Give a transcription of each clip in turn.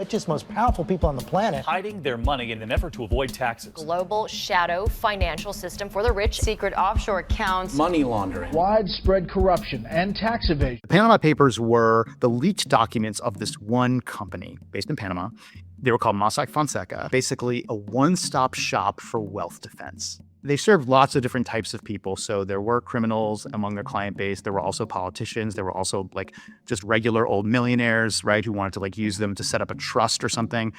richest, most powerful people on the planet. Hiding their money in an effort to avoid taxes. Global shadow financial system for the rich. Secret offshore accounts. Money laundering. Widespread corruption and tax evasion. The Panama Papers were the leaked documents of this one company based in Panama. They were called Mossack Fonseca, basically a one-stop shop for wealth defense. They served lots of different types of people. So there were criminals among their client base. There were also politicians. There were also like just regular old millionaires, right, who wanted to like use them to set up a trust or something.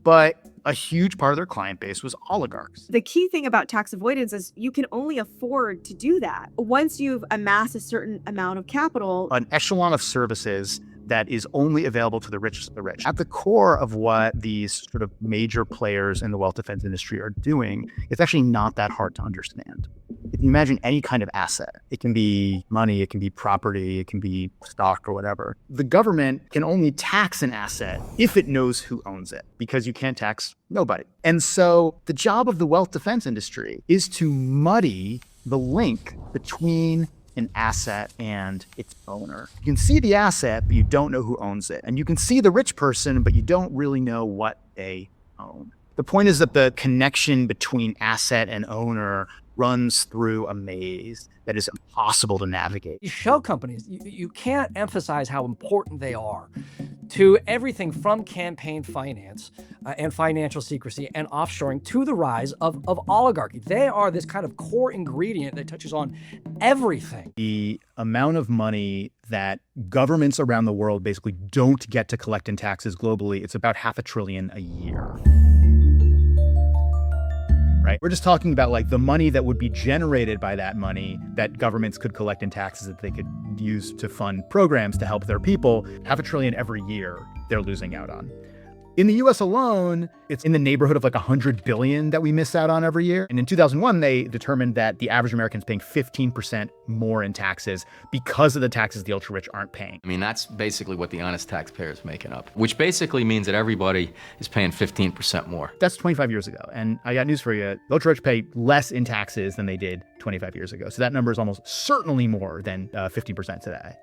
But a huge part of their client base was oligarchs. The key thing about tax avoidance is you can only afford to do that once you've amassed a certain amount of capital. An echelon of services that is only available to the richest of the rich. At the core of what these sort of major players in the wealth defense industry are doing, it's actually not that hard to understand. If you imagine any kind of asset, it can be money, it can be property, it can be stock or whatever. The government can only tax an asset if it knows who owns it, because you can't tax nobody. And so the job of the wealth defense industry is to muddy the link between an asset and its owner. You can see the asset, but you don't know who owns it. And you can see the rich person, but you don't really know what they own. The point is that the connection between asset and owner runs through a maze that is impossible to navigate. These shell companies, you can't emphasize how important they are to everything from campaign finance and financial secrecy and offshoring to the rise of oligarchy. They are this kind of core ingredient that touches on everything. The amount of money that governments around the world basically don't get to collect in taxes globally, it's about $500 billion a year. Right? We're just talking about like the money that would be generated by that money that governments could collect in taxes that they could use to fund programs to help their people. $500 billion every year they're losing out on. In the US alone, it's in the neighborhood of like $100 billion that we miss out on every year. And in 2001, they determined that the average American is paying 15% more in taxes because of the taxes the ultra rich aren't paying. I mean, that's basically what the honest taxpayer is making up, which basically means that everybody is paying 15% more. That's 25 years ago. And I got news for you. The ultra rich pay less in taxes than they did 25 years ago. So that number is almost certainly more than 15% today.